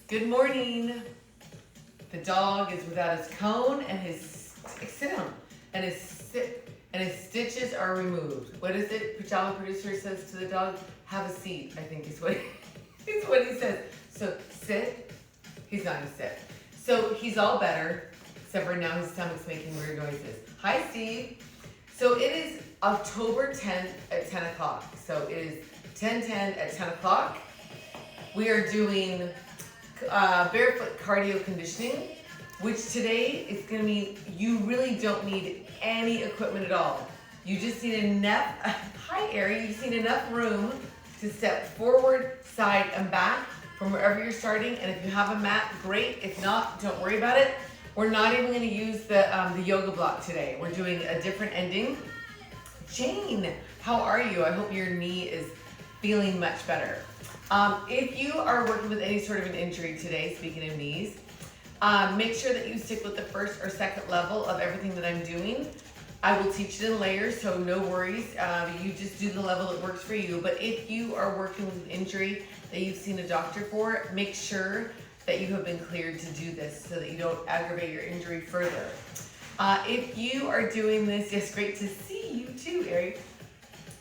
Good morning. The dog is without his cone and his sit down and his stitches are removed. What is it? Pajama producer says to the dog, "Have a seat." I think is what is what he says. So sit. He's not gonna sit. So he's all better, except for now his stomach's making weird noises. Hi, Steve. So it is October 10th at 10 o'clock. So it is 10:10 at 10 o'clock. We are doing barefoot cardio conditioning, which today is going to mean you really don't need any equipment at all. You just need enough, hi Ari, you just need enough room to step forward, side, and back from wherever you're starting. And if you have a mat, great. If not, don't worry about it. We're not even going to use the yoga block today. We're doing a different ending. Jane, how are you? I hope your knee is feeling much better. If you are working with any sort of an injury today, speaking of knees, make sure that you stick with the first or second level of everything that I'm doing. I will teach it in layers, so no worries. You just do the level that works for you. But if you are working with an injury that you've seen a doctor for, make sure that you have been cleared to do this so that you don't aggravate your injury further. If you are doing this, yes, great to see you too, Ari.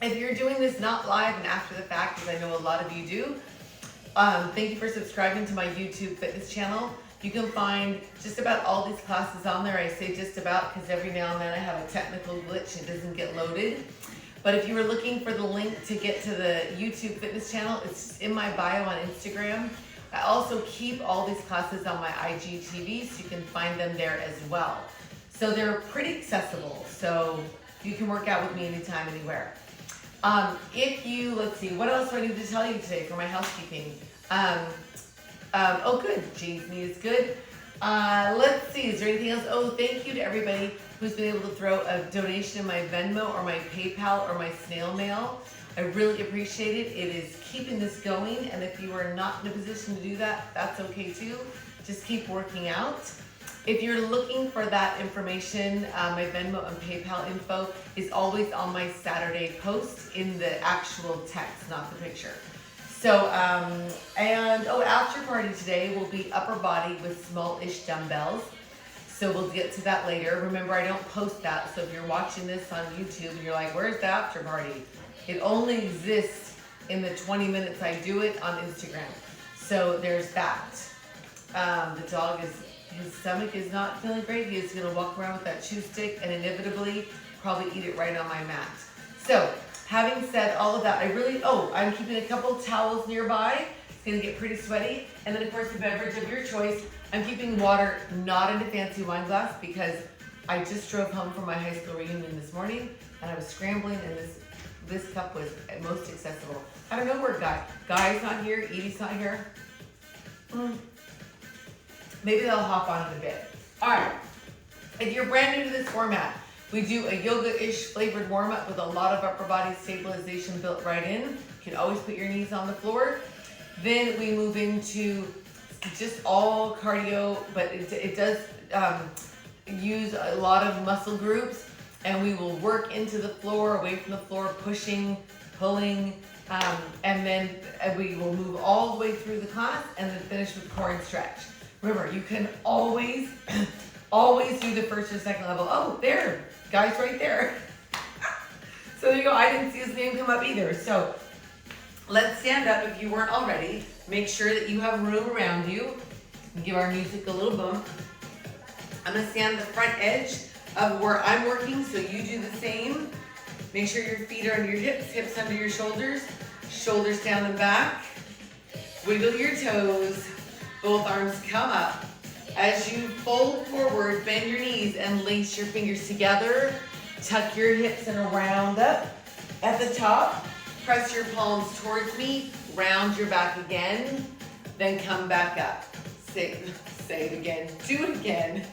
If you're doing this not live and after the fact, as I know a lot of you do, thank you for subscribing to my YouTube fitness channel. You can find just about all these classes on there. I say just about because every now and then I have a technical glitch, it doesn't get loaded. But if you were looking for the link to get to the YouTube fitness channel, it's in my bio on Instagram. I also keep all these classes on my IGTV, so you can find them there as well. So they're pretty accessible, so you can work out with me anytime, anywhere. If you, let's see, what else do I need to tell you today for my housekeeping? Oh good, Jane's knee is good. Let's see, is there anything else? Oh, thank you to everybody who's been able to throw a donation in my Venmo or my PayPal or my snail mail. I really appreciate it. It is keeping this going, and if you are not in a position to do that, that's okay too. Just keep working out. If you're looking for that information, my Venmo and PayPal info is always on my Saturday post in the actual text, not the picture. So, after party today will be upper body with small-ish dumbbells. So we'll get to that later. Remember, I don't post that, so if you're watching this on YouTube and you're like, where's the after party? It only exists in the 20 minutes I do it on Instagram. So there's that. The dog his stomach is not feeling great. He is gonna walk around with that chew stick and inevitably probably eat it right on my mat. So, having said all of that, I'm keeping a couple towels nearby. It's gonna get pretty sweaty. And then of course the beverage of your choice. I'm keeping water not in a fancy wine glass because I just drove home from my high school reunion this morning and I was scrambling and this cup was most accessible. I don't know where Guy's not here, Edie's not here. Maybe they'll hop on in a bit. All right, if you're brand new to this format, we do a yoga-ish flavored warm-up with a lot of upper body stabilization built right in. You can always put your knees on the floor. Then we move into just all cardio, but it does use a lot of muscle groups, and we will work into the floor, away from the floor, pushing, pulling, and then we will move all the way through the class and then finish with core and stretch. Remember, you can always do the first or second level. Oh, there, Guy's right there. So there you go, I didn't see his name come up either. So let's stand up if you weren't already. Make sure that you have room around you. And give our music a little bump. I'm gonna stand at the front edge of where I'm working, so you do the same. Make sure your feet are under your hips under your shoulders down and back. Wiggle your toes. Both arms come up. As you fold forward, bend your knees and lace your fingers together. Tuck your hips and round up. At the top, press your palms towards me. Round your back again. Then come back up. Say it again. Do it again.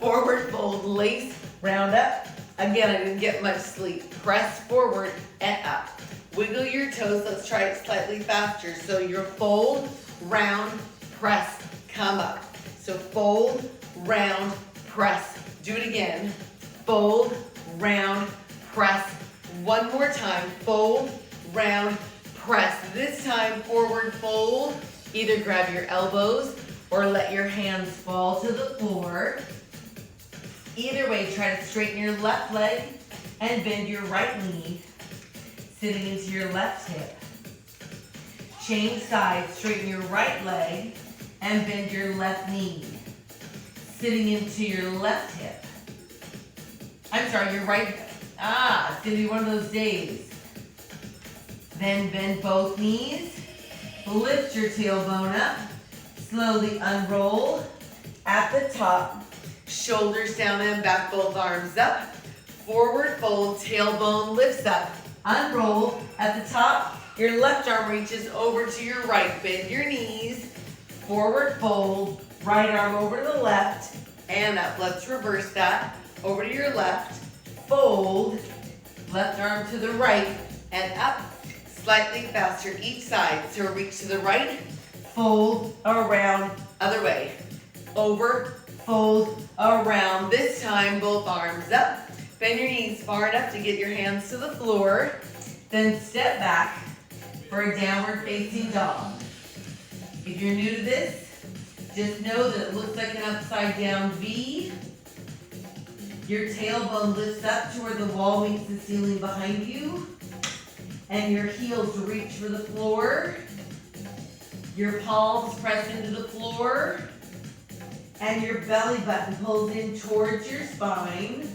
Forward fold, lace, round up. Again, I didn't get much sleep. Press forward and up. Wiggle your toes. Let's try it slightly faster. So your fold, round, press, come up. So fold, round, press. Do it again. Fold, round, press. One more time. Fold, round, press. This time, forward fold. Either grab your elbows or let your hands fall to the floor. Either way, try to straighten your left leg and bend your right knee, sitting into your left hip. Change sides, straighten your right leg and bend your left knee, sitting into your left hip. I'm sorry, your right hip. It's gonna be one of those days. Then bend both knees, lift your tailbone up, slowly unroll at the top, shoulders down and back, both arms up, forward fold, tailbone lifts up, unroll at the top, your left arm reaches over to your right, bend your knees, forward fold, right arm over to the left, and up. Let's reverse that, over to your left, fold, left arm to the right, and up, slightly faster each side. So reach to the right, fold, around, other way, over, fold, around. This time, both arms up, bend your knees far enough to get your hands to the floor, then step back for a downward facing dog. If you're new to this, just know that it looks like an upside down V. Your tailbone lifts up to where the wall meets the ceiling behind you, and your heels reach for the floor. Your palms press into the floor, and your belly button pulls in towards your spine.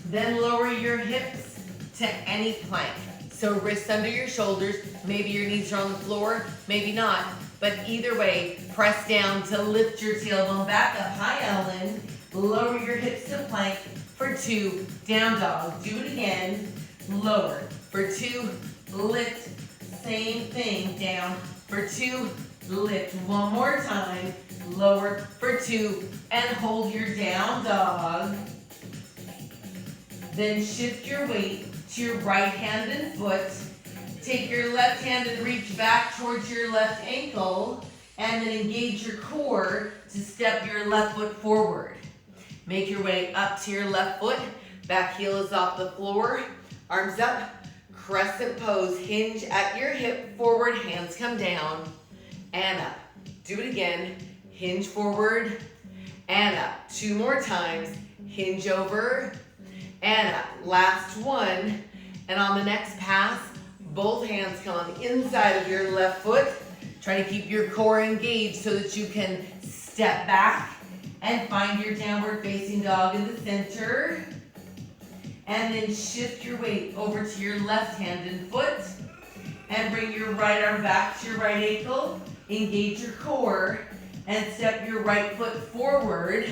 Then lower your hips to any plank. So wrists under your shoulders, maybe your knees are on the floor, maybe not, but either way, press down to lift your tailbone back up, high Ellen, lower your hips to plank for 2, down dog, do it again, lower, for 2, lift, same thing, down, for 2, lift, one more time, lower, for 2, and hold your down dog. Then shift your weight to your right hand and foot. Take your left hand and reach back towards your left ankle, and then engage your core to step your left foot forward. Make your way up to your left foot, back heel is off the floor, arms up, crescent pose, hinge at your hip, forward, hands come down, and up. Do it again, hinge forward, and up. 2 more times, hinge over, and up. Last one, and on the next pass, both hands come on the inside of your left foot. Try to keep your core engaged so that you can step back and find your downward facing dog in the center. And then shift your weight over to your left hand and foot, and bring your right arm back to your right ankle, engage your core, and step your right foot forward.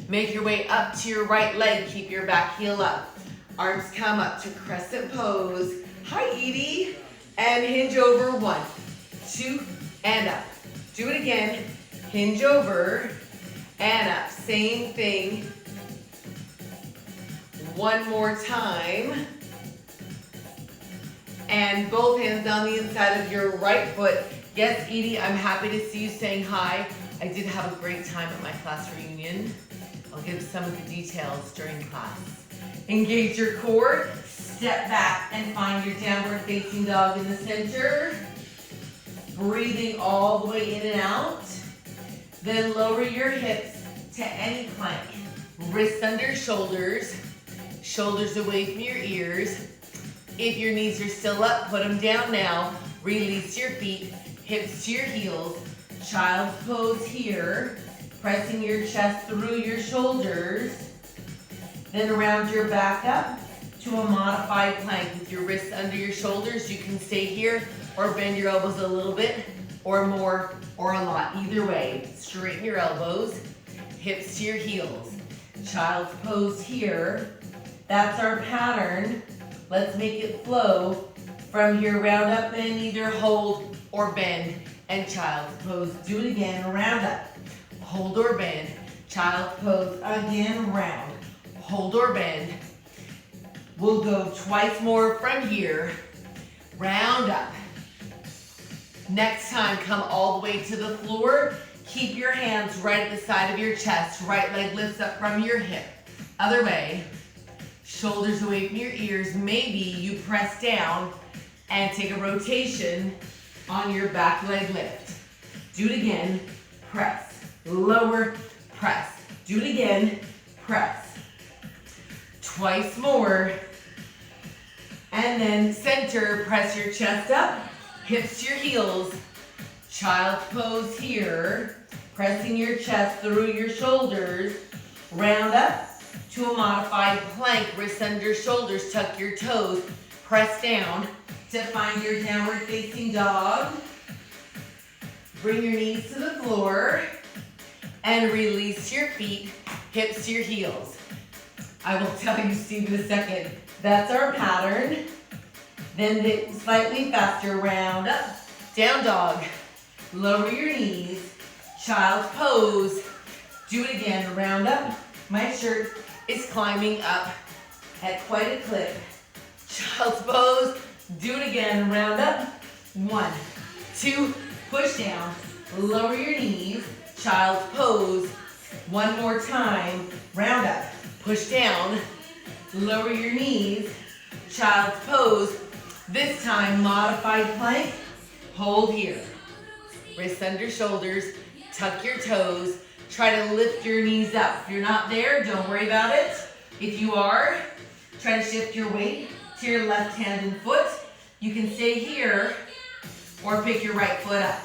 Make your way up to your right leg, keep your back heel up. Arms come up to crescent pose. Hi, Edie. And hinge over, 1, 2, and up. Do it again, hinge over, and up. Same thing. One more time. And both hands on the inside of your right foot. Yes, Edie, I'm happy to see you saying hi. I did have a great time at my class reunion. I'll give some of the details during class. Engage your core, step back and find your downward facing dog in the center. Breathing all the way in and out. Then lower your hips to any plank. Wrists under shoulders, shoulders away from your ears. If your knees are still up, put them down now. Release your feet, hips to your heels. Child's pose here. Pressing your chest through your shoulders. Then around your back up to a modified plank with your wrists under your shoulders. You can stay here or bend your elbows a little bit or more or a lot. Either way, straighten your elbows, hips to your heels. Child's pose here. That's our pattern. Let's make it flow. From here, round up and either hold or bend, and child's pose. Do it again, round up. Hold or bend, child's pose, again, round. Hold or bend. We'll go twice more from here. Round up. Next time, come all the way to the floor. Keep your hands right at the side of your chest. Right leg lifts up from your hip. Other way. Shoulders away from your ears. Maybe you press down and take a rotation on your back leg lift. Do it again, press. Lower, press. Do it again, press. Twice more. And then center, press your chest up, hips to your heels. Child's pose here. Pressing your chest through your shoulders. Round up to a modified plank. Wrists under shoulders, tuck your toes. Press down to find your downward facing dog. Bring your knees to the floor and release your feet, hips to your heels. I will tell you, Steve, in a second. That's our pattern. Then the slightly faster round up, down dog. Lower your knees, child's pose. Do it again, round up. My shirt is climbing up at quite a clip. Child's pose. Do it again, round up. 1, 2, push down. Lower your knees, child's pose. One more time, round up. Push down, lower your knees, child's pose. This time, modified plank, hold here. Wrists under shoulders, tuck your toes. Try to lift your knees up. If you're not there, don't worry about it. If you are, try to shift your weight to your left hand and foot. You can stay here or pick your right foot up.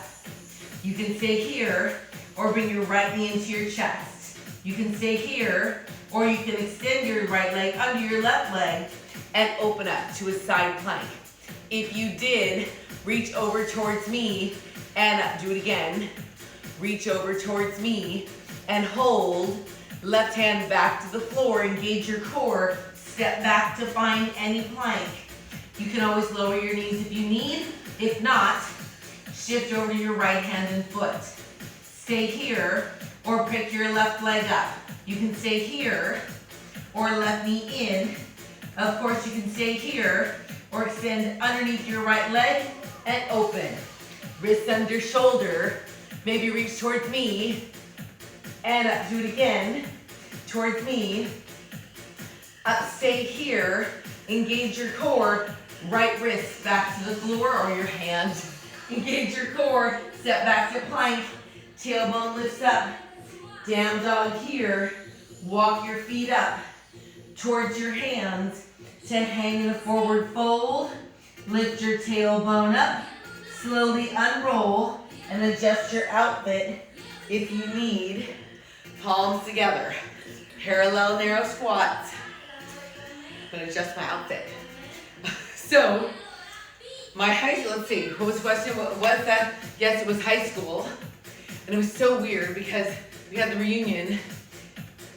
You can stay here or bring your right knee into your chest. You can stay here or you can extend your right leg under your left leg and open up to a side plank. If you did, reach over towards me and do it again. Reach over towards me and hold. Left hand back to the floor, engage your core. Step back to find any plank. You can always lower your knees if you need. If not, shift over to your right hand and foot. Stay here or pick your left leg up. You can stay here or left knee in. Of course, you can stay here or extend underneath your right leg and open. Wrists under shoulder. Maybe reach towards me and up. Do it again. Towards me. Up, stay here. Engage your core. Right wrist back to the floor or your hand. Engage your core. Step back to plank. Tailbone lifts up. Down dog here. Walk your feet up towards your hands to hang in a forward fold. Lift your tailbone up. Slowly unroll and adjust your outfit if you need. Palms together. Parallel narrow squats. I'm gonna adjust my outfit. So, my high school, let's see, what was the question? What was that? Yes, it was high school. And it was so weird because we had the reunion,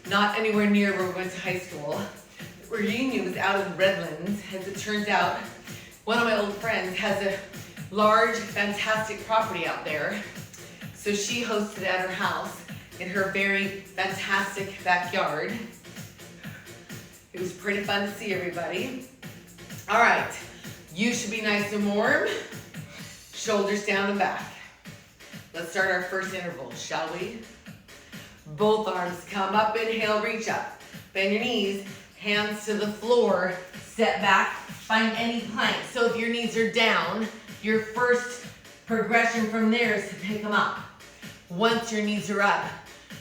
not anywhere near where we went to high school. The reunion was out in Redlands. As it turns out, one of my old friends has a large, fantastic property out there. So she hosted at her house in her very fantastic backyard. It was pretty fun to see everybody. All right, you should be nice and warm. Shoulders down and back. Let's start our first interval, shall we? Both arms come up, inhale, reach up. Bend your knees, hands to the floor, step back, find any plank. So if your knees are down, your first progression from there is to pick them up. Once your knees are up,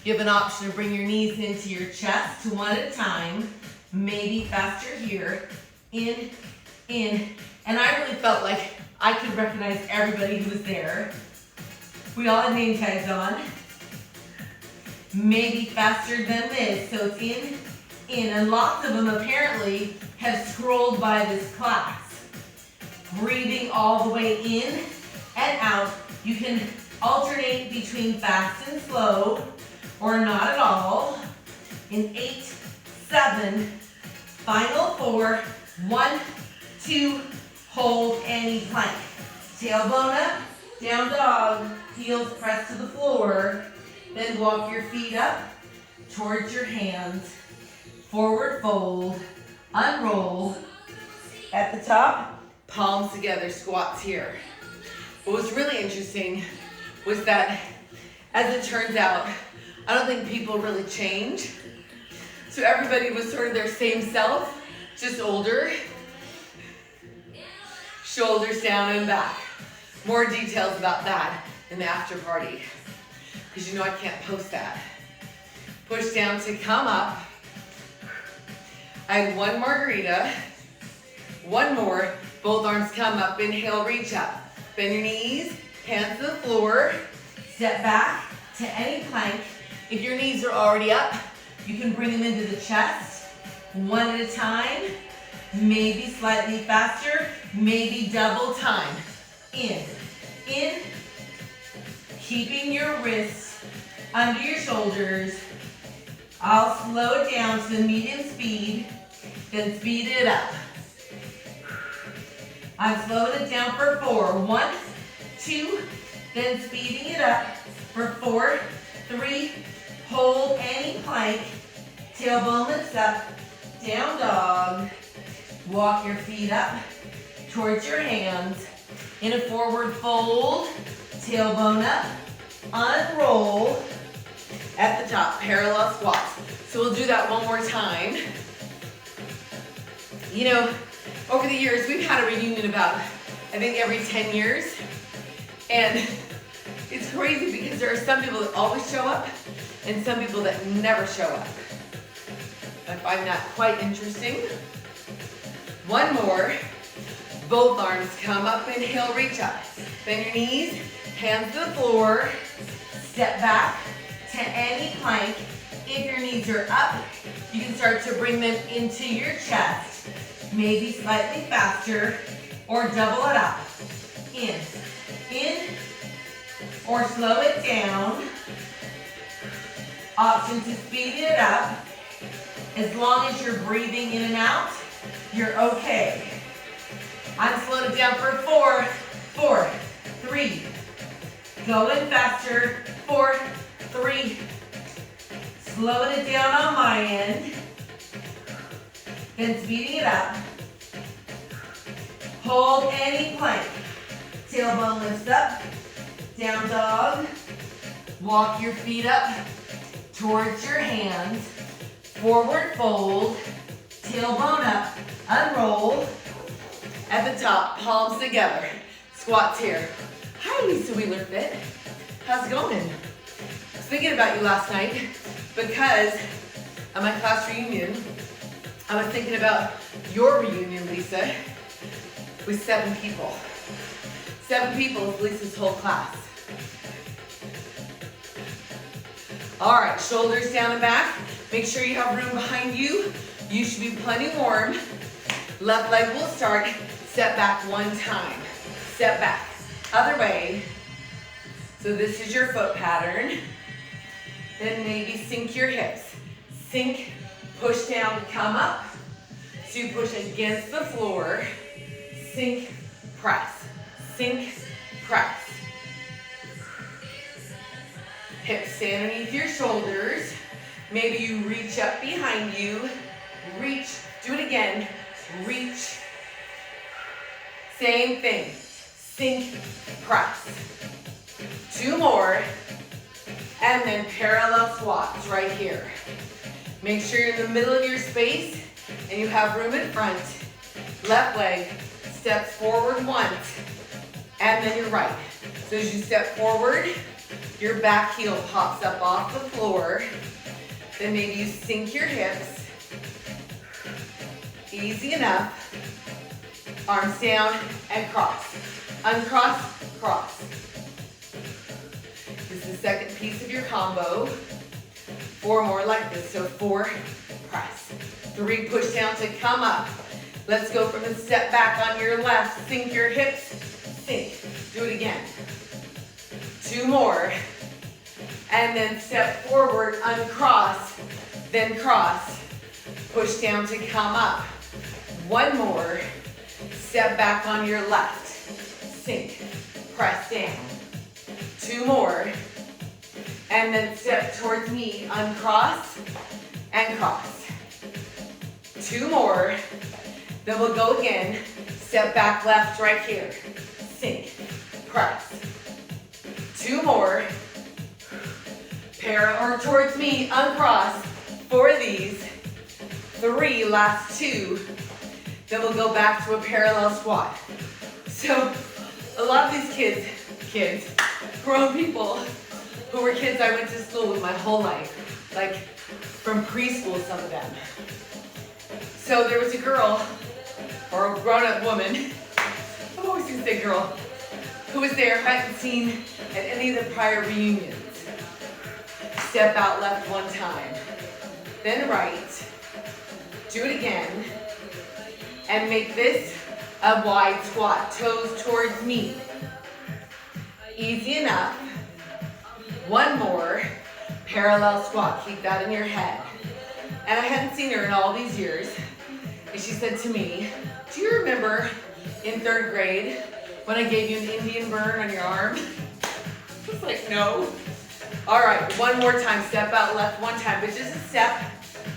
you have an option to bring your knees into your chest, one at a time, maybe faster here, in, and I really felt like I could recognize everybody who was there. We all had name tags on. Maybe faster than this, so it's in, and lots of them apparently have scrolled by this class. Breathing all the way in and out. You can alternate between fast and slow, or not at all. In 8, 7, final 4, 1, 2, hold any plank. Tailbone up, down dog, heels press to the floor. Then walk your feet up towards your hands. Forward fold, unroll. At the top, palms together, squats here. What was really interesting was that, as it turns out, I don't think people really change. So everybody was sort of their same self, just older. Shoulders down and back. More details about that in the after party. Because you know I can't post that. Push down to come up. I had one margarita. One more. Both arms come up. Inhale, reach up. Bend your knees, hands to the floor. Step back to any plank. If your knees are already up, you can bring them into the chest. One at a time. Maybe slightly faster. Maybe double time. In. Keeping your wrists under your shoulders. I'll slow it down to the medium speed, then speed it up. I'm slowing it down for 4. 1, 2, then speeding it up for 4, 3, hold any plank, tailbone lifts up, down dog, walk your feet up towards your hands, in a forward fold, tailbone up, unroll, at the top, parallel squats. So we'll do that one more time. You know, over the years, we've had a reunion about, I think, every 10 years. And it's crazy because there are some people that always show up and some people that never show up. I find that quite interesting. One more. Both arms come up, inhale, reach up. Bend your knees, hands to the floor. Step back to any plank. If your knees are up, you can start to bring them into your chest. Maybe slightly faster, or double it up. In, or slow it down. Option to speed it up. As long as you're breathing in and out, you're okay. I'm slowing it down for 4, 3. Going faster, 4, 3. Slowing it down on my end. Then speeding it up. Hold any plank. Tailbone lifts up. Down dog. Walk your feet up towards your hands. Forward fold. Tailbone up. Unroll. At the top, palms together. Squats here. Hi, Lisa Wheeler Fit. How's it going? I was thinking about you last night because at my class reunion, I was thinking about your reunion, Lisa, with 7 people. 7 people is Lisa's whole class. All right, shoulders down and back. Make sure you have room behind you. You should be plenty warm. Left leg will start. Step back one time. Step back. Other way. So this is your foot pattern. Then maybe sink your hips. Sink, push down, come up. So you push against the floor. Sink, press. Sink, press. Hips stay underneath your shoulders. Maybe you reach up behind you. Reach, do it again. Reach. Same thing. Sink, press. 2 more. And then parallel squats right here. Make sure you're in the middle of your space and you have room in front. Left leg steps forward once and then your right. So as you step forward, your back heel pops up off the floor. Then maybe you sink your hips. Easy enough. Arms down and cross. Uncross, cross. This is the second piece of your combo. 4 more like this. So 4, press. 3, push down to come up. Let's go from the step back on your left. Sink your hips. Sink. Do it again. 2 more. And then step forward, uncross, then cross. Push down to come up. 1 more. Step back on your left. Sink. Press down. 2 more. And then step towards me. Uncross and cross. 2 more. Then we'll go again. Step back left right here. Sink. Press. 2 more. Para or towards me. Uncross. 4 of these. 3, last 2. Then we'll go back to a parallel squat. So a lot of these kids, grown people who were kids I went to school with my whole life, like from preschool, some of them. So there was a girl, or a grown-up woman, I'm always gonna say girl, who was there, hadn't seen at any of the prior reunions. Step out left one time, then right, do it again, and make this a wide squat, toes towards me. Easy enough. One more, parallel squat, keep that in your head. And I hadn't seen her in all these years, and she said to me, do you remember in 3rd grade when I gave you an Indian burn on your arm? I was like, no. All right, one more time, step out left one time, but just a step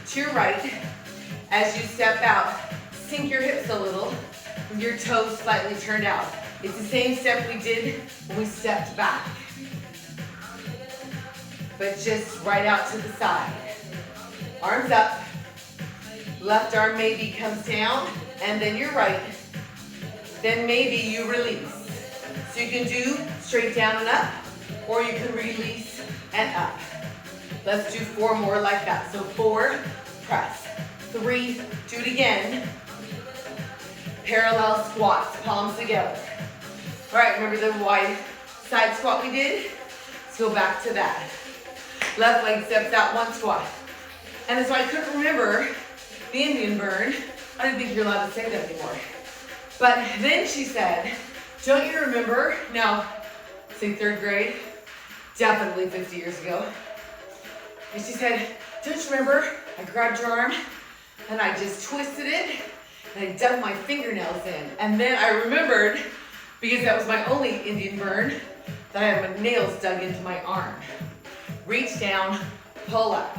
to your right. As you step out, sink your hips a little with your toes slightly turned out. It's the same step we did when we stepped back, but just right out to the side. Arms up, left arm maybe comes down, and then your right, then maybe you release. So you can do straight down and up, or you can release and up. Let's do 4 more like that. So 4, press. 3, do it again. Parallel squats, palms together. All right, remember the wide side squat we did? Let's go back to that. Left leg steps out, 1 squat. And so I couldn't remember the Indian burn. I didn't think you're allowed to say that anymore. But then she said, don't you remember, now, say 3rd grade, definitely 50 years ago. And she said, don't you remember, I grabbed your arm and I just twisted it and I dug my fingernails in. And then I remembered, because that was my only Indian burn, that I had my nails dug into my arm. Reach down, pull up.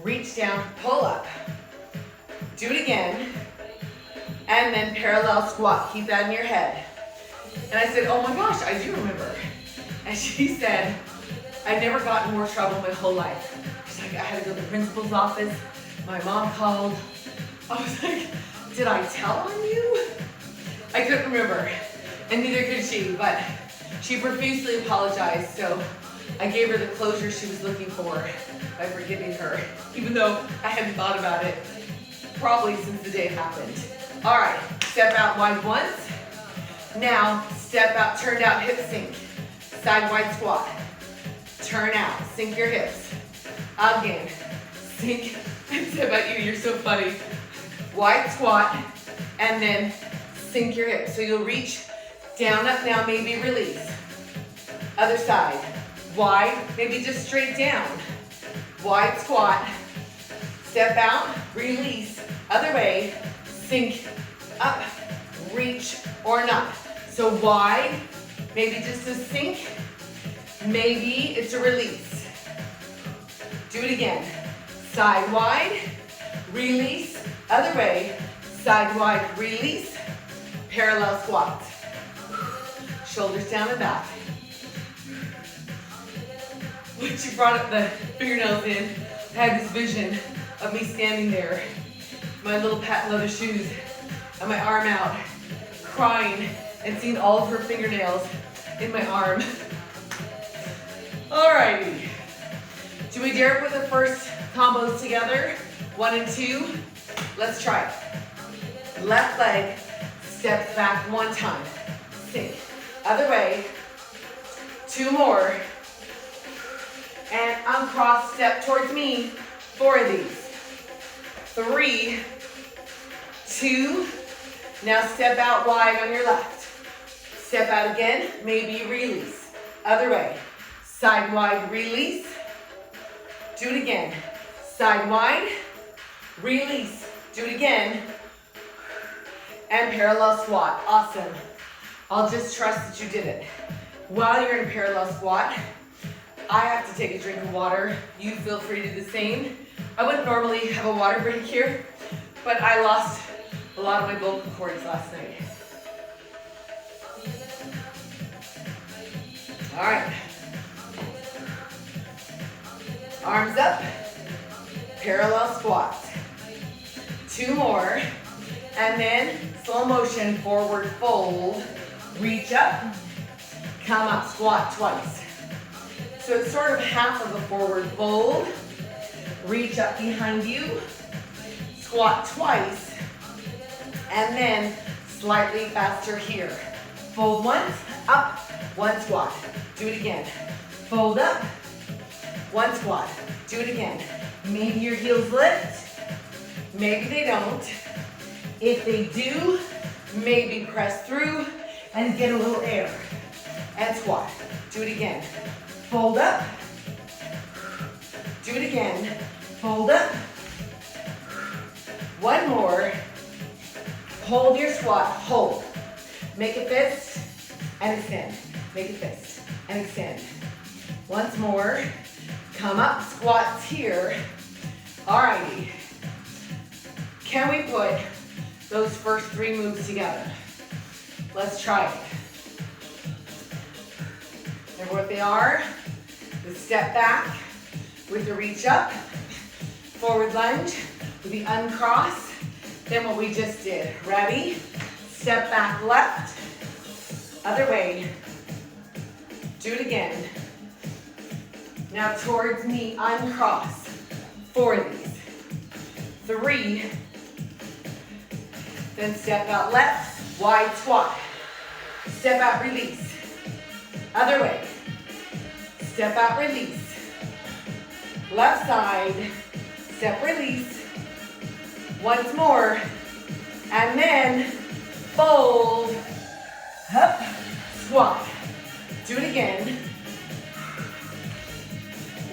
Reach down, pull up. Do it again. And then parallel squat, keep that in your head. And I said, oh my gosh, I do remember. And she said, I'd never gotten in more trouble in my whole life. She's like, I had to go to the principal's office. My mom called. I was like, did I tell on you? I couldn't remember, and neither could she, but she profusely apologized, so I gave her the closure she was looking for by forgiving her, even though I hadn't thought about it probably since the day it happened. All right, step out wide once. Now, step out, turned out hip sink. Side wide squat. Turn out, sink your hips. Again, sink and step out. You're so funny. Wide squat, and then sink your hips. So you'll reach down, up, now, maybe release. Other side. Wide, maybe just straight down. Wide squat. Step out, release. Other way, sink, up, reach, or not. So wide, maybe just a sink. Maybe it's a release. Do it again. Side wide, release. Other way, side wide, release. Parallel squat. Shoulders down and back. When she brought up the fingernails in, I had this vision of me standing there, my little patent leather shoes, and my arm out, crying, and seeing all of her fingernails in my arm. Alrighty. Do we dare put the first combos together? 1 and 2. Let's try it. Left leg steps back 1 time. Sink. Other way. 2 more. And uncross, step towards me. 4 of these. 3, 2. Now step out wide on your left. Step out again, maybe release. Other way. Side wide, release. Do it again. Side wide, release. Do it again. And parallel squat. Awesome. I'll just trust that you did it. While you're in parallel squat, I have to take a drink of water. You feel free to do the same. I wouldn't normally have a water break here, but I lost a lot of my vocal cords last night. All right. Arms up, parallel squat. 2 more, and then slow motion, forward fold. Reach up, Come up, squat twice. So it's sort of half of a forward fold. Reach up behind you, squat twice, and then slightly faster here. Fold once, up, one squat. Do it again. Fold up, one squat. Do it again. Maybe your heels lift, maybe they don't. If they do, maybe press through and get a little air. And squat. Do it again. Fold up. Do it again. Fold up. One more. Hold your squat. Hold. Make a fist and extend. Make a fist and extend. Once more. Come up. Squats here. Alrighty. Can we put those first three moves together? Let's try it. Remember what they are? The step back with the reach up, forward lunge with the uncross, then what we just did. Ready? Step back left, other way. Do it again. Now towards knee, uncross. 4 of these. 3. Then step out left, wide squat. Step out, release. Other way. Step out, release. Left side. Step, release. Once more. And then fold. Up. Squat. Do it again.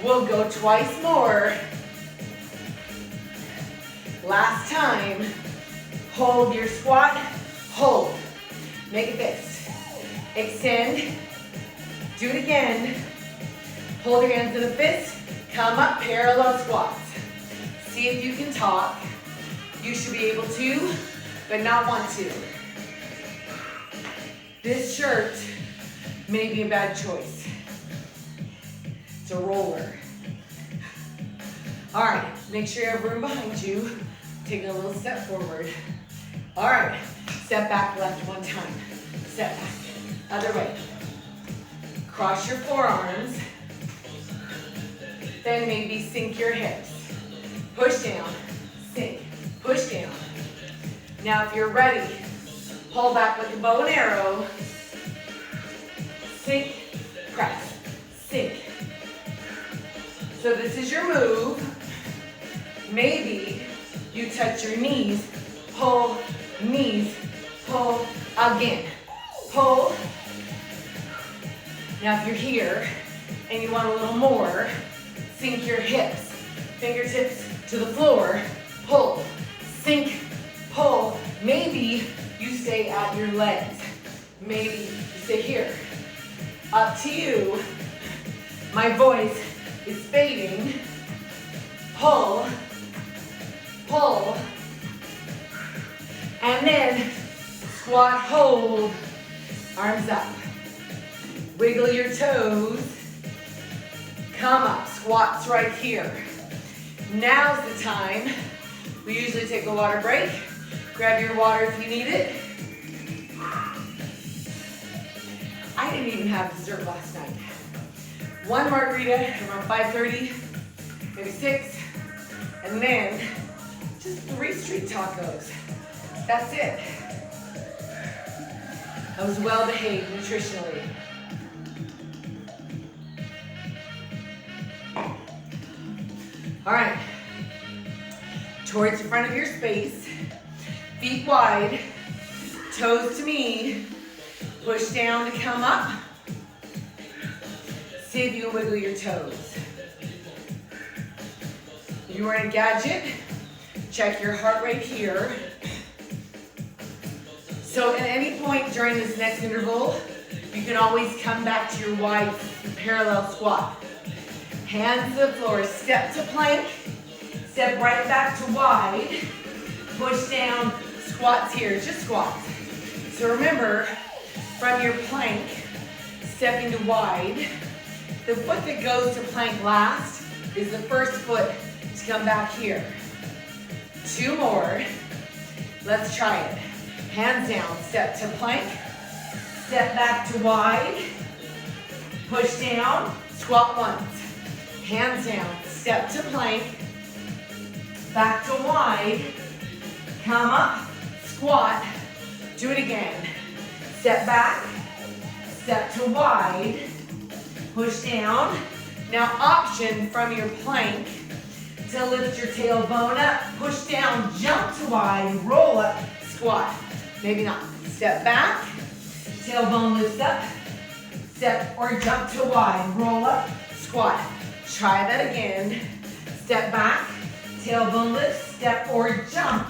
We'll go twice more. Last time. Hold your squat. Hold. Make a fist. Extend. Do it again. Hold your hands in a fist. Come up, parallel squats. See if you can talk. You should be able to, but not want to. This shirt may be a bad choice. It's a roller. All right, make sure you have room behind you. Take a little step forward. All right, step back left one time. Step back, other way. Cross your forearms. Then maybe sink your hips. Push down, sink, push down. Now if you're ready, pull back like a bow and arrow. Sink, press, sink. So this is your move. Maybe you touch your knees, pull, again. Pull. Now if you're here and you want a little more, sink your hips, fingertips to the floor, pull, sink, pull. Maybe you stay at your legs. Maybe you stay here. Up to you. My voice is fading. Pull, pull, and then squat, hold, arms up. Wiggle your toes. Come up, squats right here. Now's the time. We usually take a water break. Grab your water if you need it. I didn't even have dessert last night. One margarita around 5:30, maybe 6, and then just 3 street tacos. That's it. I was well behaved nutritionally. All right, towards the front of your space, feet wide, toes to me, push down to come up. See if you can wiggle your toes. If you're in a gadget, check your heart rate here. So at any point during this next interval, you can always come back to your wide parallel squat. Hands to the floor, step to plank, step right back to wide, push down, squats here, just squats. So remember, from your plank, stepping to wide, the foot that goes to plank last is the first foot to come back here. 2 more, let's try it. Hands down, step to plank, step back to wide, Push down, squat once. Hands down, step to plank. Back to wide. Come up, squat. Do it again. Step back, step to wide. Push down. Now option from your plank to lift your tailbone up. Push down, jump to wide, roll up, squat. Maybe not. Step back, tailbone lifts up. Step or jump to wide, roll up, squat. Try that again. Step back, tailbone lift, step or jump.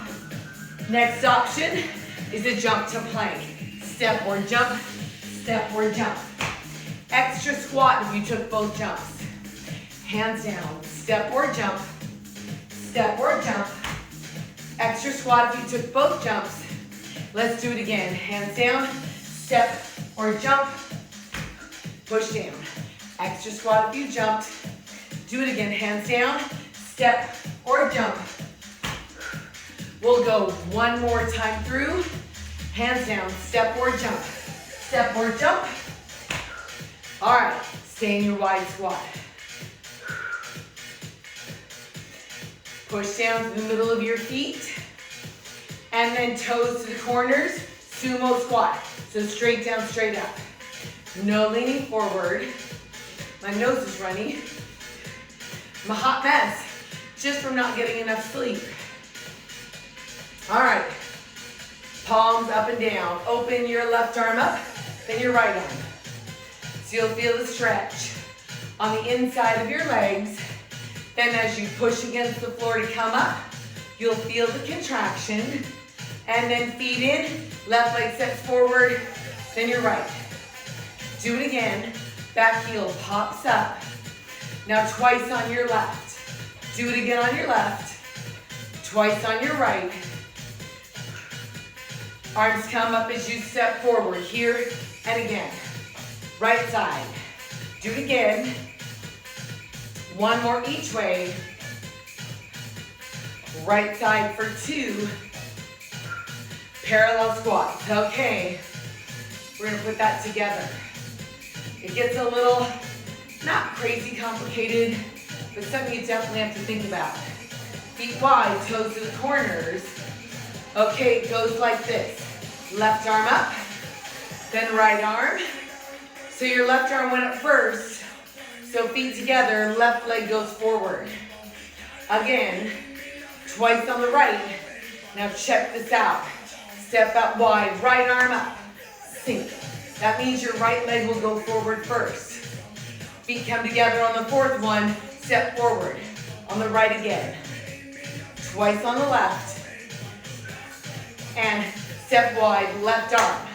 Next option is a jump to plank. Step or jump, step or jump. Extra squat if you took both jumps. Hands down, step or jump, step or jump. Extra squat if you took both jumps. Let's do it again. Hands down, step or jump, push down. Extra squat if you jumped. Do it again, hands down, step or jump. We'll go one more time through. Hands down, step or jump. Step or jump. All right, stay in your wide squat. Push down to the middle of your feet. And then toes to the corners, sumo squat. So straight down, straight up. No leaning forward. My nose is runny. I'm a hot mess, just from not getting enough sleep. All right, palms up and down. Open your left arm up, then your right arm. So you'll feel the stretch on the inside of your legs. Then as you push against the floor to come up, you'll feel the contraction. And then feet in, left leg steps forward, then your right. Do it again. Back heel pops up. Now twice on your left. Do it again on your left. Twice on your right. Arms come up as you step forward, here and again. Right side. Do it again. One more each way. Right side for 2. Parallel squats. Okay, we're gonna put that together. It gets a little, not crazy complicated, but something you definitely have to think about. Feet wide, toes to the corners. Okay, it goes like this. Left arm up, then right arm. So your left arm went up first. So feet together, left leg goes forward. Again, twice on the right. Now check this out. Step out wide, right arm up, sink. That means your right leg will go forward first. Feet come together on the fourth one, step forward. On the right again. Twice on the left. And step wide, left arm.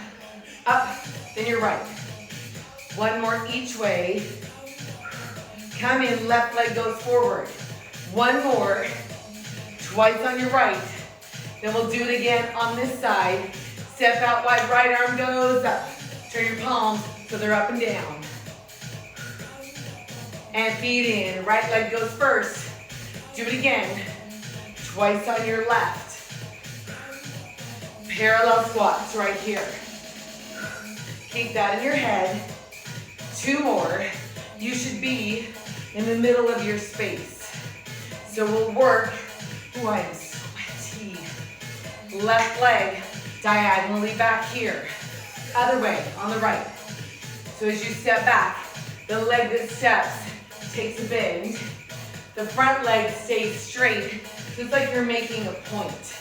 Up, then your right. One more each way. Come in, left leg goes forward. One more, twice on your right. Then we'll do it again on this side. Step out wide, right arm goes up. Turn your palms so they're up and down. And feet in, right leg goes first. Do it again. Twice on your left. Parallel squats right here. Keep that in your head. 2 more. You should be in the middle of your space. So we'll work. Ooh, I am sweaty. Left leg diagonally back here. Other way, on the right. So as you step back, the leg that steps takes a bend. The front leg stays straight, just like you're making a point.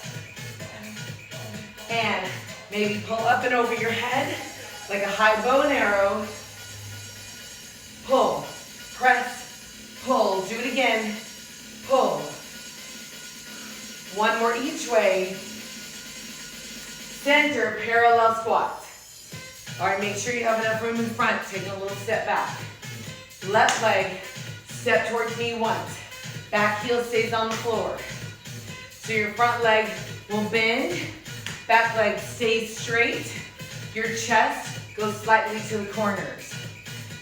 And maybe pull up and over your head, like a high bow and arrow. Pull, press, pull. Do it again. Pull. One more each way. Center parallel squats. All right, make sure you have enough room in front. Take a little step back. Left leg, step towards me once. Back heel stays on the floor. So your front leg will bend. Back leg stays straight. Your chest goes slightly to the corners.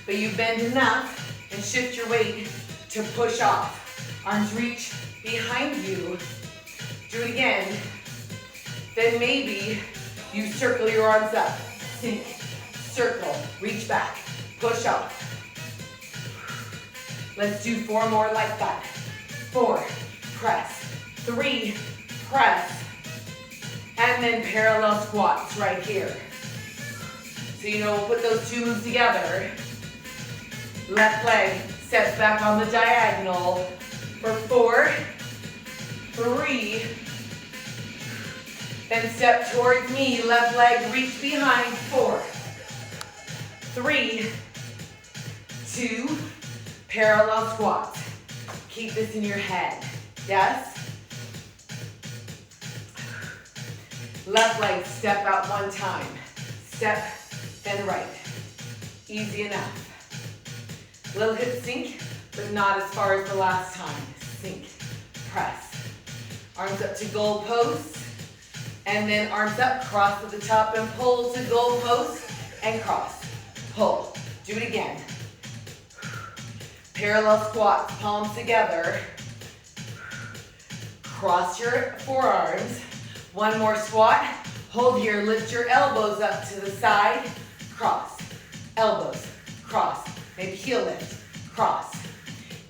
But you bend enough and shift your weight to push off. Arms reach behind you. Do it again. Then maybe you circle your arms up. Sink, circle, reach back, push off. Let's do 4 more like that. 4, press. 3, press. And then parallel squats right here. So you know, we'll put those 2 moves together. Left leg steps back on the diagonal for 4, 3, then step towards me, left leg reach behind, 4, 3, 2, parallel squats. Keep this in your head, yes? Left leg, step out 1 time. Step, then right. Easy enough. Little hip sink, but not as far as the last time. Sink, press. Arms up to goal post, and then arms up, cross to the top and pull to goal post, and cross. Pull. Do it again. Parallel squats, palms together. Cross your forearms. 1 more squat. Hold here, lift your elbows up to the side. Cross. Elbows. Cross. Maybe heel lift. Cross.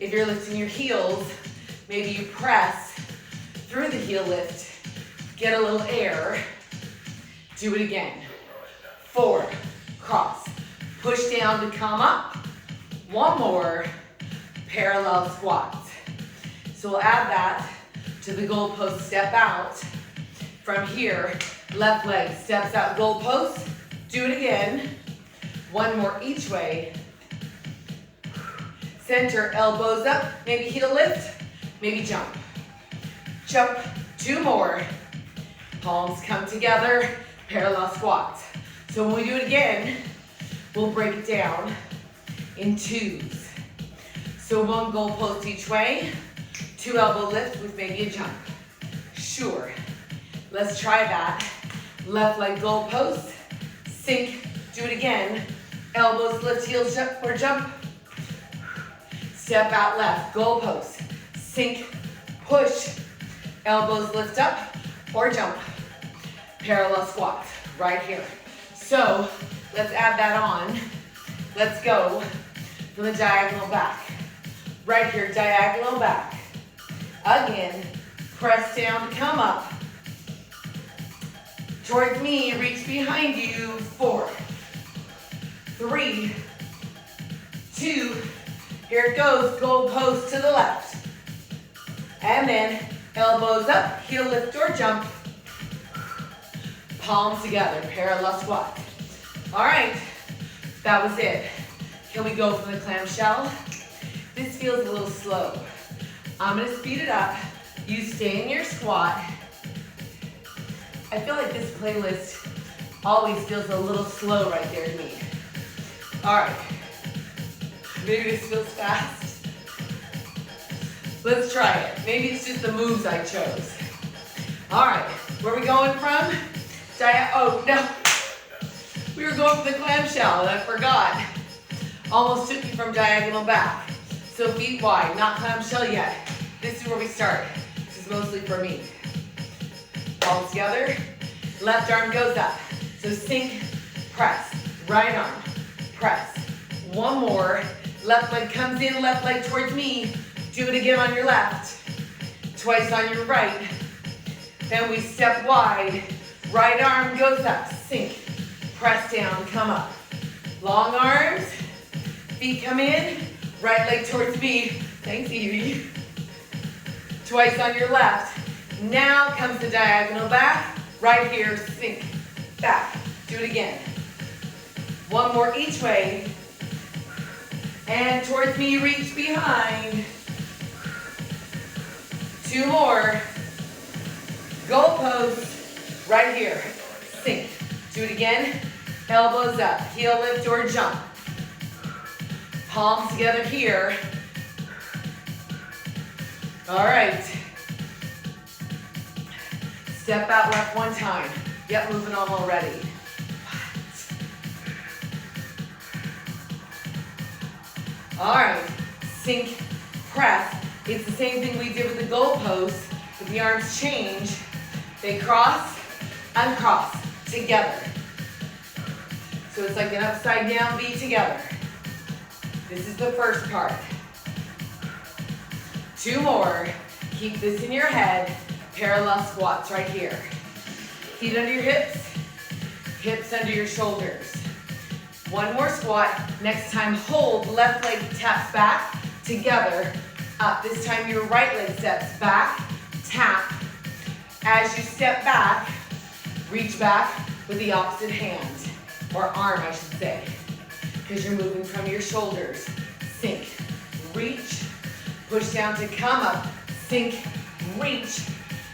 If you're lifting your heels, maybe you press through the heel lift. Get a little air. Do it again. 4. Cross. Push down to come up. 1 more. Parallel squats. So we'll add that to the goalpost. Step out. From here, left leg steps out goalpost. Do it again. 1 more each way. Center, elbows up. Maybe heel lift. Maybe jump. Jump. 2 more. Palms come together. Parallel squats. So when we do it again, we'll break it down in 2s. So 1 goalpost each way. 2 elbow lift with maybe a jump. Sure. Let's try that. Left leg goalpost. Sink. Do it again. Elbows lift, heels jump or jump. Step out left. Goalpost. Sink. Push. Elbows lift up or jump. Parallel squats right here. So let's add that on. Let's go from the diagonal back. Right here, diagonal back. Again, press down to come up. Towards me, reach behind you. 4, 3, 2, here it goes, goalpost to the left. And then elbows up, heel lift or jump. Palms together, parallel squat. All right, that was it. Can we go for the clam shell? This feels a little slow. I'm gonna speed it up. You stay in your squat. I feel like this playlist always feels a little slow right there to me. All right, maybe this feels fast. Let's try it. Maybe it's just the moves I chose. All right, where are we going from? Oh, no. We were going for the clam shell and I forgot. Almost took me from diagonal back. So feet wide, not clam shell yet. This is where we start. This is mostly for me. Palms together. Left arm goes up. So sink, press. Right arm, press. 1 more. Left leg comes in, left leg towards me. Do it again on your left. Twice on your right. Then we step wide. Right arm goes up. Sink, press down, come up. Long arms. Feet come in. Right leg towards me. Thanks, Evie. Twice on your left. Now comes the diagonal back. Right here, sink, back. Do it again. 1 more each way. And towards me, reach behind. 2 more. Goalpost. Right here. Sink. Do it again. Elbows up. Heel lift or jump. Palms together here. All right. Step out left 1 time. Yep, moving on already. All right. Sink, press. It's the same thing we did with the goalpost, but the arms change. They cross, uncross, together. So it's like an upside down V together. This is the first part. 2 more. Keep this in your head. Parallel squats right here. Feet under your hips, hips under your shoulders. 1 more squat. Next time, hold. Left leg taps back, together, up. This time, your right leg steps back, tap. As you step back, reach back with the opposite hand, or arm, I should say, because you're moving from your shoulders. Sink, reach, push down to come up, sink, reach.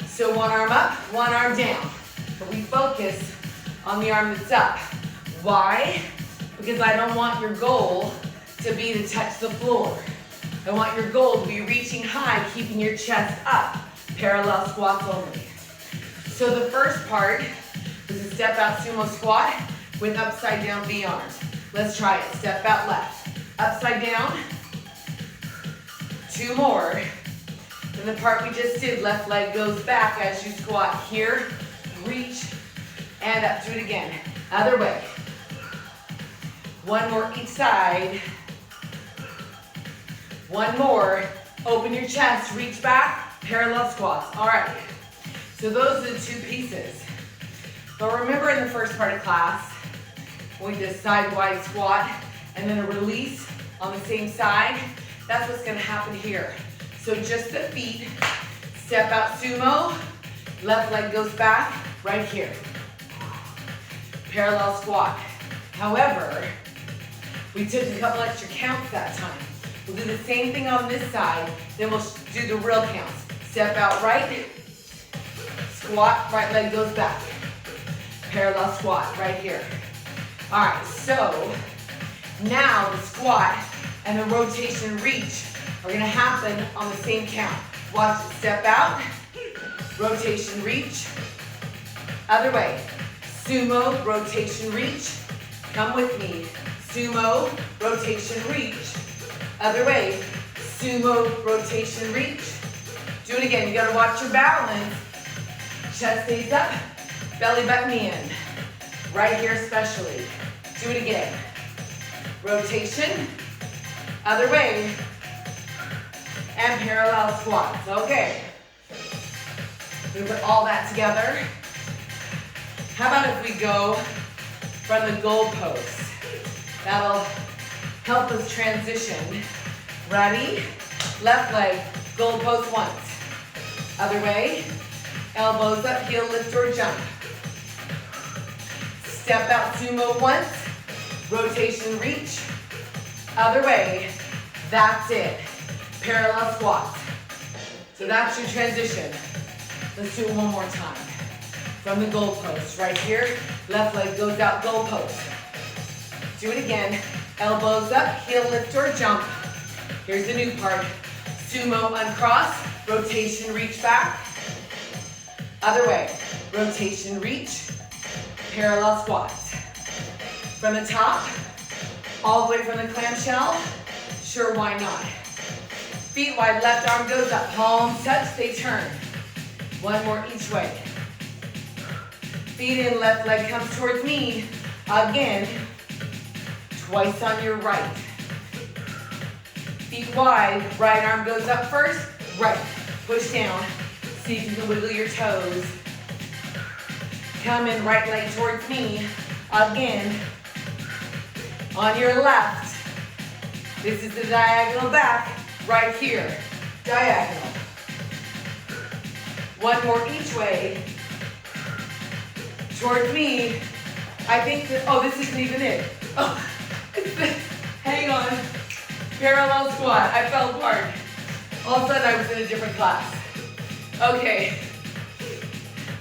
So 1 arm up, 1 arm down. But we focus on the arm that's up. Why? Because I don't want your goal to be to touch the floor. I want your goal to be reaching high, keeping your chest up. Parallel squats only. So the first part is a step out sumo squat with upside down V arms. Let's try it. Step out left. Upside down. 2 more. And the part we just did, left leg goes back as you squat here, reach, and up. Do it again. Other way. 1 more each side. 1 more. Open your chest, reach back, parallel squats. All right. So those are the 2 pieces. But remember in the first part of class, we did a side wide squat and then a release on the same side. That's what's going to happen here. So just the feet, step out sumo, left leg goes back, right here. Parallel squat. However, we took a couple extra counts that time. We'll do the same thing on this side, then we'll do the real counts. Step out right, squat, right leg goes back. Parallel squat right here. All right, so now the squat and the rotation reach are gonna happen on the same count. Watch it, step out, rotation reach, other way. Sumo, rotation reach, come with me. Sumo, rotation reach, other way. Sumo, rotation reach. Do it again, you gotta watch your balance. Chest stays up, belly button in. Right here especially. Do it again. Rotation, other way, and parallel squats. Okay. We put all that together. How about if we go from the goalposts? That'll help us transition. Ready? Left leg, goalpost once. Other way, elbows up, heel lift or jump. Step out sumo once, rotation reach, other way. That's it. Parallel squats. So that's your transition. Let's do it one more time. From the goalpost, right here, left leg goes out, goalpost. Do it again. Elbows up, heel lift or jump. Here's the new part. Sumo uncross, rotation reach back. Other way, rotation reach, parallel squats. From the top, all the way from the clam shell, sure, why not? Feet wide, left arm goes up, palms touch, they turn. 1 more each way. Feet in, left leg comes towards me. Again, twice on your right. Feet wide, right arm goes up first, right. Push down, see if you can wiggle your toes. Come in, right leg towards me. Again, on your left. This is the diagonal back, right here. Diagonal. 1 more each way. Towards me. I think that, oh, this isn't even it. Oh, hang on. Parallel squat, I fell apart. All of a sudden I was in a different class. Okay,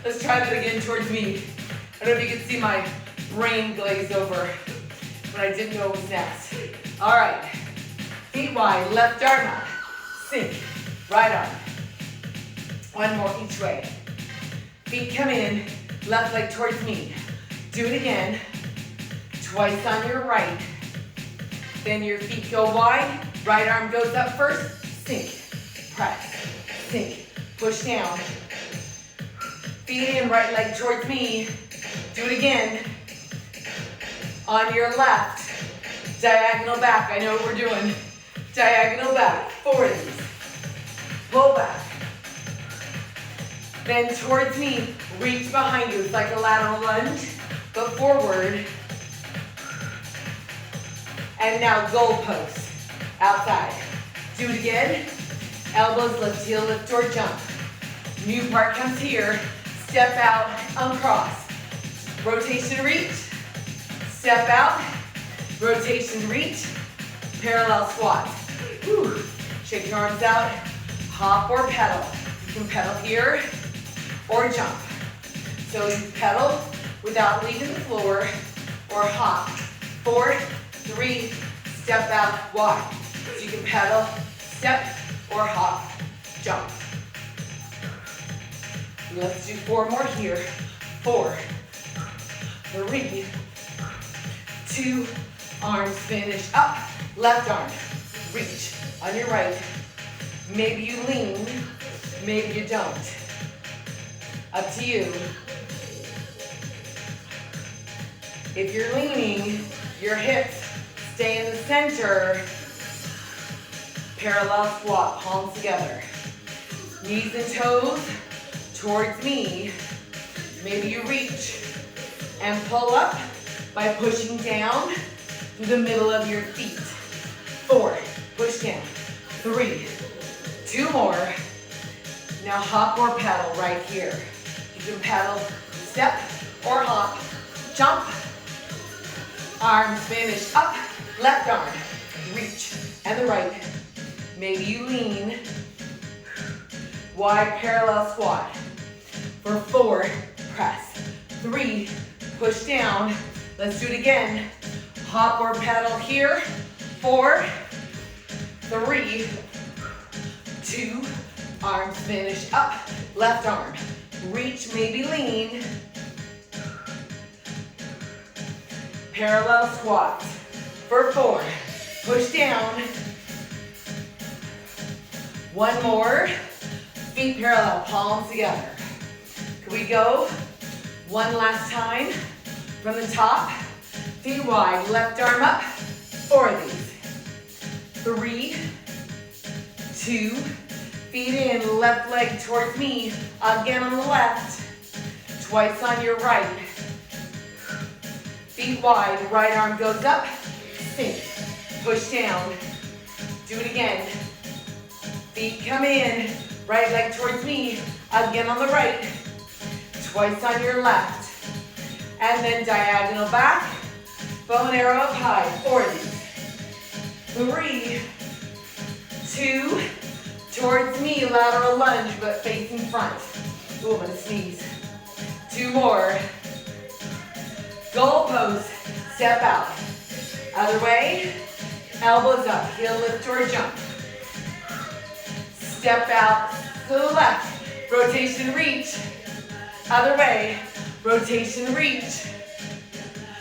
let's try that again towards me. I don't know if you can see my brain glaze over, but I didn't know what was next. All right, feet wide, left arm up, sink, right arm. 1 more each way. Feet come in, left leg towards me. Do it again, twice on your right. Then your feet go wide, right arm goes up first, sink, press, sink, push down. Feet in, right leg towards me. Do it again. On your left, diagonal back. I know what we're doing. Diagonal back, 40s. Then towards me, reach behind you. It's like a lateral lunge, but forward. And now goal post, outside. Do it again. Elbows lift, heel lift or jump. New part comes here. Step out, uncross. Rotation reach. Step out, rotation reach. Parallel squat. Whew. Shake your arms out. Hop or pedal. You can pedal here or jump. So you pedal without leaving the floor or hop. 4, 3, step out, walk. So you can pedal, step, or hop, jump. Let's do 4 more here. 4, 3, 2, arms finish up. Left arm, reach on your right. Maybe you lean, maybe you don't. Up to you. If you're leaning, your hips stay in the center. Parallel squat, palms together. Knees and toes towards me. Maybe you reach and pull up by pushing down through the middle of your feet. 4, push down. 3, 2 more. Now hop or pedal right here. You can pedal, step, or hop, jump. Arms finish up, left arm, reach, and the right. Maybe you lean. Wide parallel squat. For 4, press. 3, push down. Let's do it again. Hop or pedal here. 4, 3, 2, arms finish up, left arm. Reach, maybe lean. Parallel squats. For 4, push down. 1 more. Feet parallel, palms together. Can we go? 1 last time. From the top, feet wide, left arm up. 4 of these. 3, 2, feet in, left leg towards me. Again on the left. Twice on your right. Feet wide, right arm goes up. Sink, push down. Do it again. Feet come in, right leg towards me. Again on the right. Twice on your left. And then diagonal back. Bow and arrow up high. 4 of these. 3, 2, towards me, lateral lunge, but facing front. Ooh, I'm gonna sneeze. 2 more. Goal post, step out. Other way, elbows up, heel lift or jump. Step out to the left, rotation reach. Other way, rotation reach.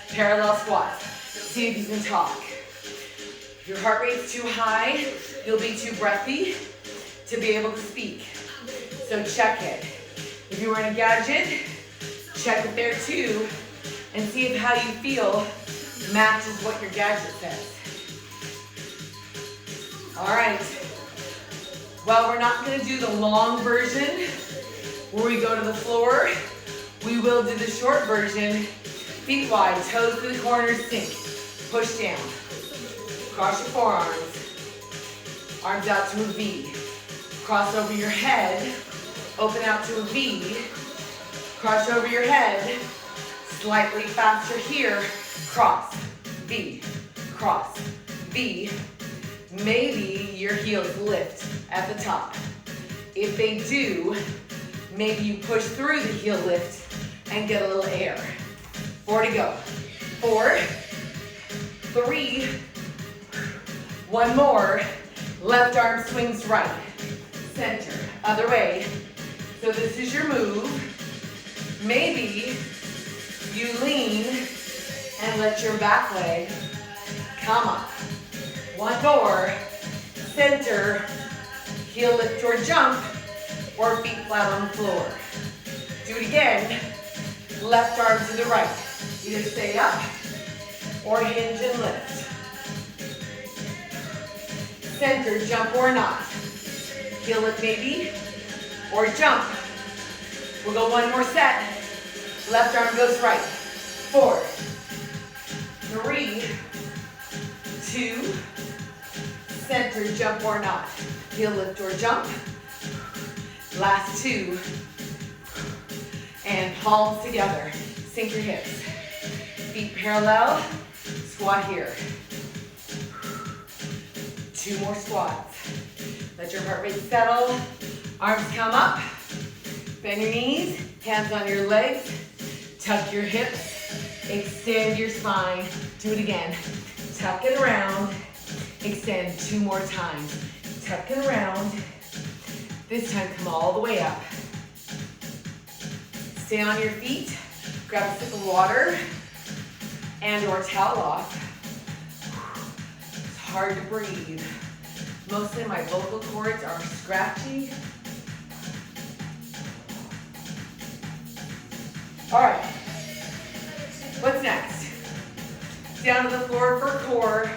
Parallel squats. See if you can talk. If your heart rate's too high, you'll be too breathy to be able to speak. So check it. If you were in a gadget, check it there too, and see if how you feel matches what your gadget says. All right. Well, we're not going to do the long version where we go to the floor. We will do the short version. Feet wide, toes to the corners, sink. Push down. Cross your forearms. Arms out to a V. Cross over your head. Open out to a V. Cross over your head. Slightly faster here. Cross. V. Cross. V. Maybe your heels lift at the top. If they do, maybe you push through the heel lift and get a little air. 4 to go. 4, 3, 1 more. Left arm swings right. Center. Other way. So this is your move. Maybe you lean and let your back leg come up. 1 more. Center. Heel lift or jump. Or feet flat on the floor. Do it again. Left arm to the right. Either stay up or hinge and lift. Center, jump or not. Heel lift maybe, or jump. We'll go one more set. Left arm goes right. 4, 3, 2, center, jump or not. Heel lift or jump. Last 2. And palms together. Sink your hips. Feet parallel. Squat here. 2 more squats. Let your heart rate settle. Arms come up. Bend your knees. Hands on your legs. Tuck your hips. Extend your spine. Do it again. Tuck it around. Extend 2 more times. Tuck it around. This time, come all the way up. Stay on your feet. Grab a sip of water and or towel off. It's hard to breathe. Mostly my vocal cords are scratchy. All right. What's next? Down to the floor for core.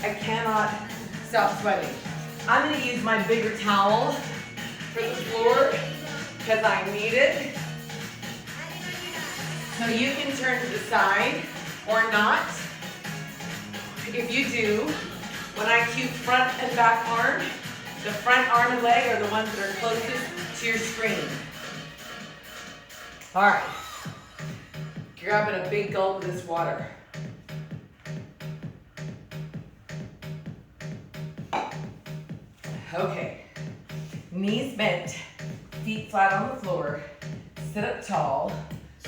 I cannot stop sweating. I'm going to use my bigger towel for the floor because I need it. So you can turn to the side or not. If you do, when I cue front and back arm, the front arm and leg are the ones that are closest to your screen. All right. Grabbing a big gulp of this water. Okay. Knees bent, feet flat on the floor. Sit up tall.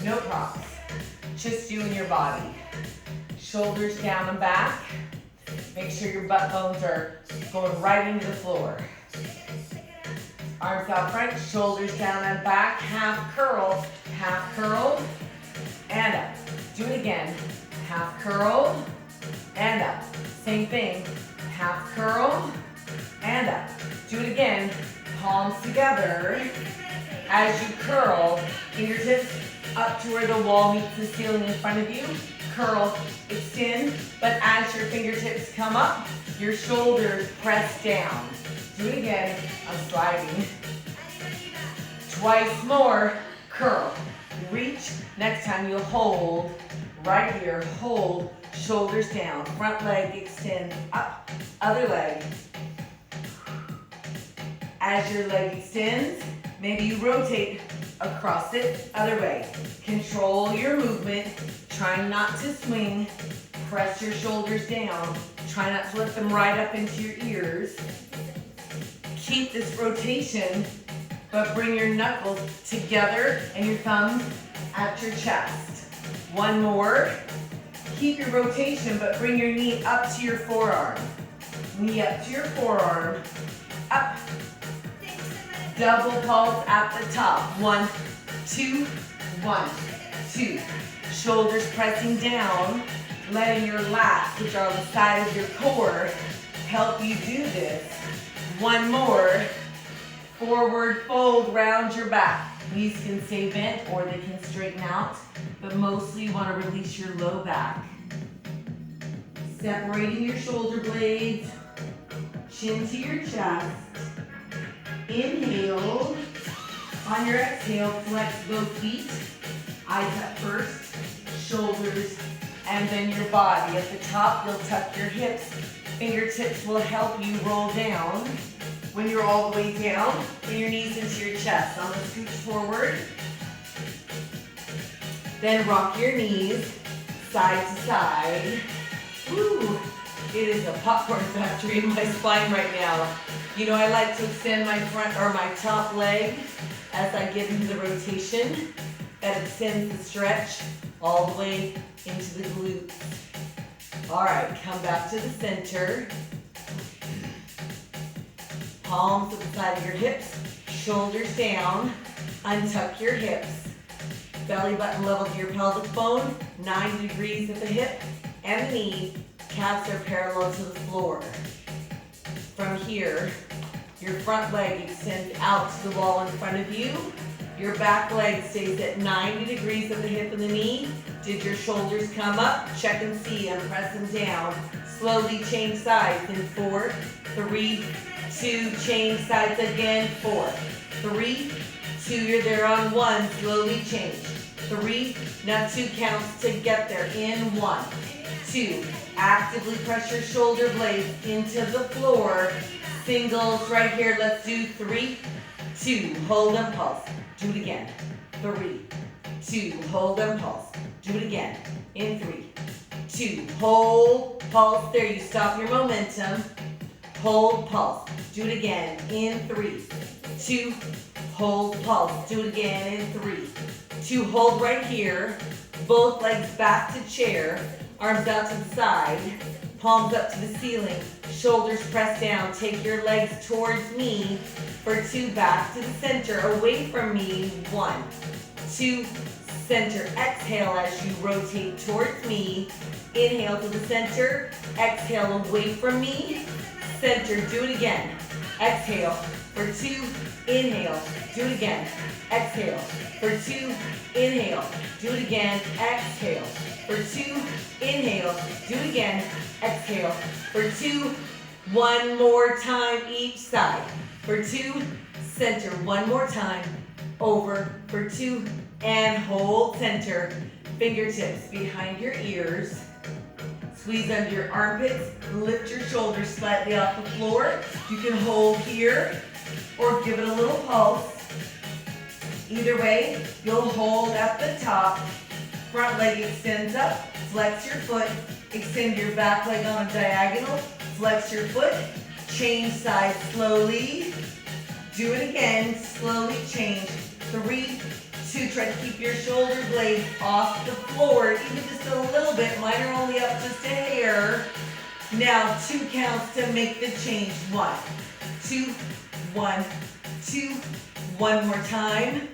No props, just you and your body. Shoulders down and back. Make sure your butt bones are going right into the floor. Arms out front, shoulders down and back. Half curl, and up. Do it again. Half curl, and up. Same thing. Half curl, and up. Do it again. Palms together. As you curl, fingertips up to where the wall meets the ceiling in front of you. Curl, extend, but as your fingertips come up, your shoulders press down. Do it again. I'm sliding. Twice more. Curl. Reach. Next time you'll hold. Right here. Hold. Shoulders down. Front leg extends up. Other leg. As your leg extends, maybe you rotate across it, other way. Control your movement. Try not to swing. Press your shoulders down. Try not to lift them right up into your ears. Keep this rotation, but bring your knuckles together and your thumbs at your chest. One more. Keep your rotation, but bring your knee up to your forearm. Knee up to your forearm. Up. Double pulse at the top. 1, 2, 1, 2. Shoulders pressing down, letting your lats, which are on the side of your core, help you do this. One more. Forward fold, round your back. Knees can stay bent or they can straighten out, but mostly you want to release your low back. Separating your shoulder blades, chin to your chest. Inhale. On your exhale, flex both feet. Eyes up first, shoulders, and then your body. At the top, you'll tuck your hips. Fingertips will help you roll down. When you're all the way down, bring your knees into your chest. I'm going to scooch forward. Then rock your knees side to side. Woo! It is a popcorn factory in my spine right now. You know, I like to extend my front or my top leg as I get into the rotation. That extends the stretch all the way into the glutes. All right, come back to the center. Palms to the side of your hips, shoulders down. Untuck your hips. Belly button level to your pelvic bone, 90 degrees at the hip and the knee. Calves are parallel to the floor. From here, your front leg extends out to the wall in front of you. Your back leg stays at 90 degrees at the hip and the knee. Did your shoulders come up? Check and see. I'm pressing down. Slowly change sides in 4, 3, 2, change sides again. 4, 3, 2, you're there on 1, slowly change. 3, now 2 counts to get there. In 1, 2, actively press your shoulder blades into the floor. Singles right here, let's do 3, 2, hold and pulse. Do it again. 3, 2, hold and pulse. Do it again. In 3, 2, hold, pulse. There, you stop your momentum. Hold, pulse. Do it again. In 3, 2, hold, pulse. Do it again. In 3, 2, hold right here. Both legs back to chair. Arms out to the side. Palms up to the ceiling. Shoulders pressed down. Take your legs towards me. For 2, back to the center. Away from me. 1, 2, center. Exhale as you rotate towards me. Inhale to the center. Exhale away from me. Center. Do it again. Exhale for 2. Inhale. Do it again. Exhale for 2. Inhale. Do it again. Exhale for 2. Inhale. Do it again. Exhale for 2. One more time each side. For 2. Center. One more time. Over for 2. And hold center. Fingertips behind your ears. Squeeze under your armpits. Lift your shoulders slightly off the floor. You can hold here or give it a little pulse. Either way, you'll hold at the top. Front leg extends up. Flex your foot. Extend your back leg on a diagonal. Flex your foot. Change sides slowly. Do it again. Slowly change. 3, 2, try to keep your shoulder blades off the floor, even just a little bit. Mine are only up just a hair. Now 2 counts to make the change. 1, 2, 1, 2. One more time.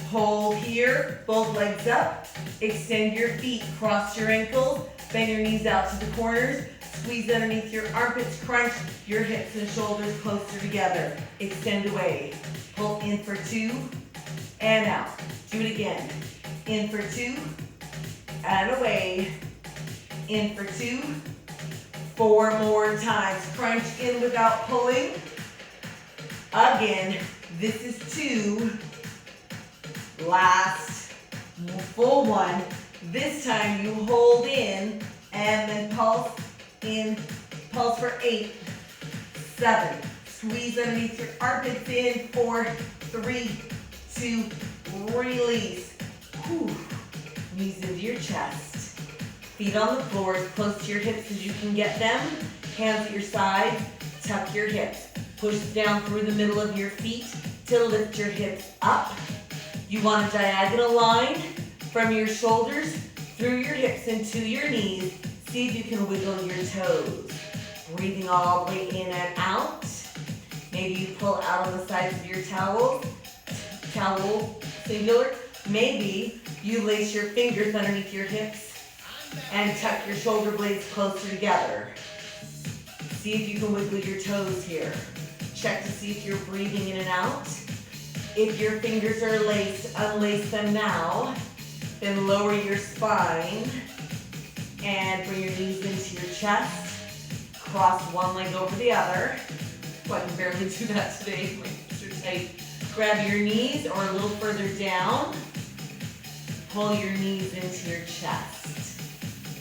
Hold here, both legs up. Extend your feet, cross your ankles, bend your knees out to the corners. Squeeze underneath your armpits, crunch your hips and shoulders closer together. Extend away. Pull in for 2 and out. Do it again. In for 2 and away. In for 2. 4 more times. Crunch in without pulling. Again, this is 2. Last full one. This time you hold in and then pulse in. Pulse for 8, 7. Squeeze underneath your armpits in. 4, 3, 2, release. Whew. Knees into your chest. Feet on the floor as close to your hips as you can get them. Hands at your side. Tuck your hips. Push down through the middle of your feet to lift your hips up. You want a diagonal line from your shoulders through your hips into your knees. See if you can wiggle your toes. Breathing all the way in and out. Maybe you pull out on the sides of your towel singular. Maybe you lace your fingers underneath your hips and tuck your shoulder blades closer together. See if you can wiggle your toes here. Check to see if you're breathing in and out. If your fingers are laced, unlace them now. Then lower your spine and bring your knees into your chest. Cross one leg over the other. Oh, I can barely do that today. My hips are tight. Grab your knees or a little further down. Pull your knees into your chest.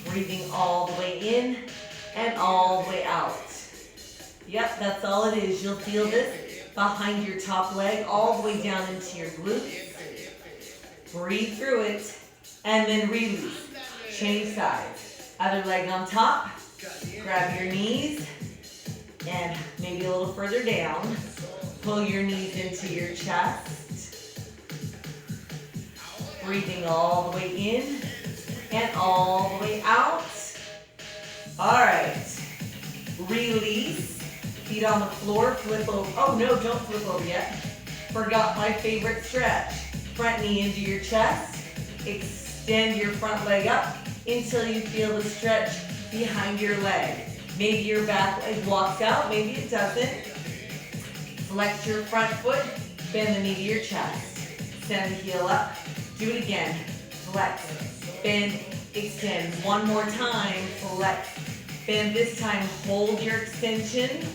Breathing all the way in and all the way out. Yep, that's all it is. You'll feel this behind your top leg, all the way down into your glutes. Breathe through it, and then release. Change sides. Other leg on top. Grab your knees, and maybe a little further down. Pull your knees into your chest. Breathing all the way in, and all the way out. All right. Release. Feet on the floor, flip over. Oh no, don't flip over yet. Forgot my favorite stretch. Front knee into your chest. Extend your front leg up until you feel the stretch behind your leg. Maybe your back leg walks out, maybe it doesn't. Flex your front foot, bend the knee to your chest. Send the heel up. Do it again. Flex, bend, extend. One more time, flex, bend. This time, hold your extension.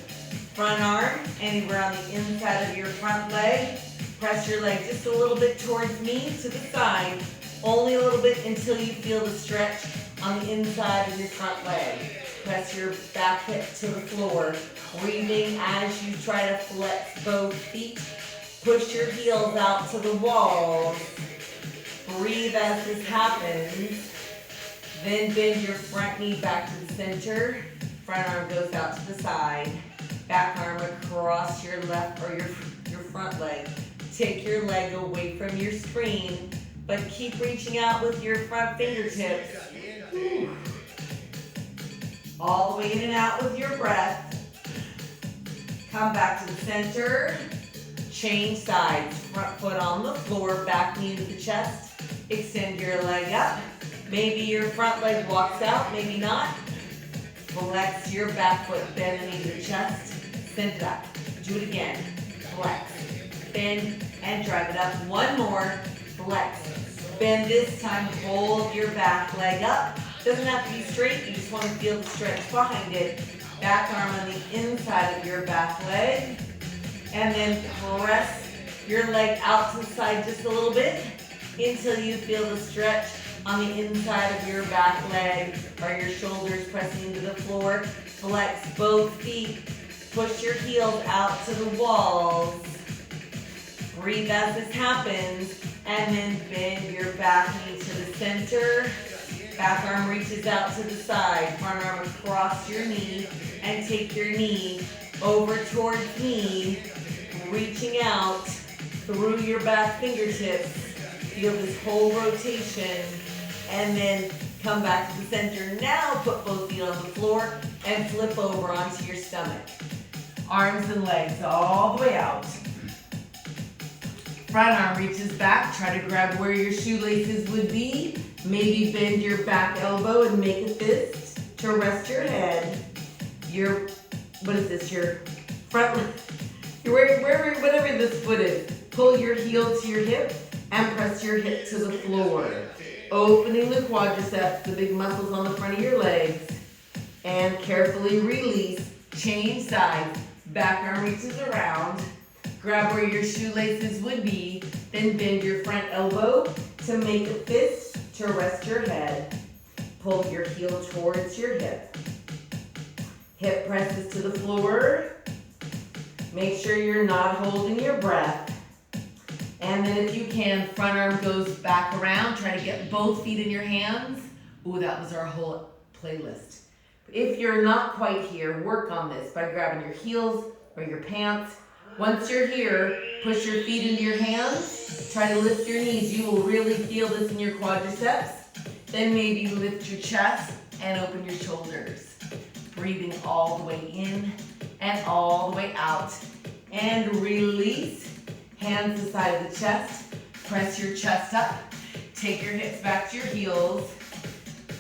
Front arm, anywhere on the inside of your front leg. Press your leg just a little bit towards me, to the side, only a little bit until you feel the stretch on the inside of your front leg. Press your back hip to the floor, breathing as you try to flex both feet. Push your heels out to the walls. Breathe as this happens. Then bend your front knee back to the center. Front arm goes out to the side. Back arm across your left or your front leg. Take your leg away from your screen, but keep reaching out with your front fingertips. All the way in and out with your breath. Come back to the center. Change sides. Front foot on the floor, back knee to the chest. Extend your leg up. Maybe your front leg walks out, maybe not. Flex your back foot, bend the knee to the chest. Send it up. Do it again. Flex. Bend and drive it up. One more. Flex. Bend this time. Hold your back leg up. Doesn't have to be straight. You just want to feel the stretch behind it. Back arm on the inside of your back leg. And then press your leg out to the side just a little bit until you feel the stretch on the inside of your back leg or your shoulders pressing into the floor. Flex both feet. Push your heels out to the walls. Breathe as this happens, and then bend your back knee to the center. Back arm reaches out to the side. Front arm across your knee, and take your knee over towards me, reaching out through your back fingertips. Feel this whole rotation, and then come back to the center. Now put both feet on the floor and flip over onto your stomach. Arms and legs all the way out. Front arm reaches back. Try to grab where your shoelaces would be. Maybe bend your back elbow and make a fist to rest your head. Your front, whatever this foot is. Pull your heel to your hip and press your hip to the floor. Opening the quadriceps, the big muscles on the front of your legs. And carefully release. Change sides. Back arm reaches around. Grab where your shoelaces would be. Then bend your front elbow to make a fist to rest your head. Pull your heel towards your hip. Hip presses to the floor. Make sure you're not holding your breath. And then if you can, front arm goes back around. Try to get both feet in your hands. Ooh, that was our whole playlist. If you're not quite here, work on this by grabbing your heels or your pants. Once you're here, push your feet into your hands. Try to lift your knees. You will really feel this in your quadriceps. Then maybe lift your chest and open your shoulders. Breathing all the way in and all the way out. And release. Hands to the side of the chest. Press your chest up. Take your hips back to your heels.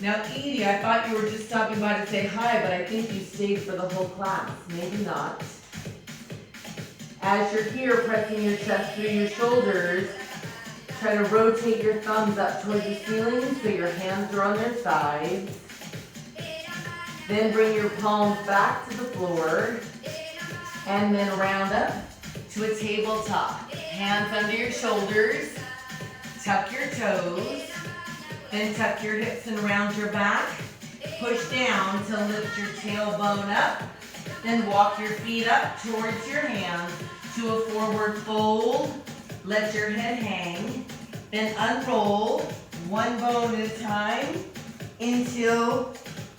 Now, Edie, I thought you were just stopping by to say hi, but I think you stayed for the whole class. Maybe not. As you're here, pressing your chest through your shoulders, try to rotate your thumbs up towards the ceiling so your hands are on their sides. Then bring your palms back to the floor, and then round up to a tabletop. Hands under your shoulders, tuck your toes, then tuck your hips and round your back. Push down to lift your tailbone up, then walk your feet up towards your hands to a forward fold. Let your head hang, then unroll one bone at a time until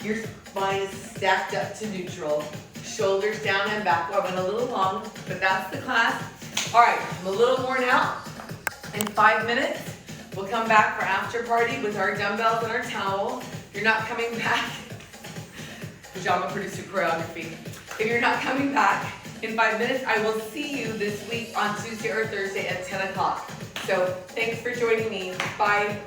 your spine is stacked up to neutral. Shoulders down and back. Well, I went a little long, but that's the class. All right, I'm a little worn out. In 5 minutes, we'll come back for after party with our dumbbells and our towel. If you're not coming back, pajama producer choreography. If you're not coming back in 5 minutes, I will see you this week on Tuesday or Thursday at 10 o'clock. So thanks for joining me. Bye.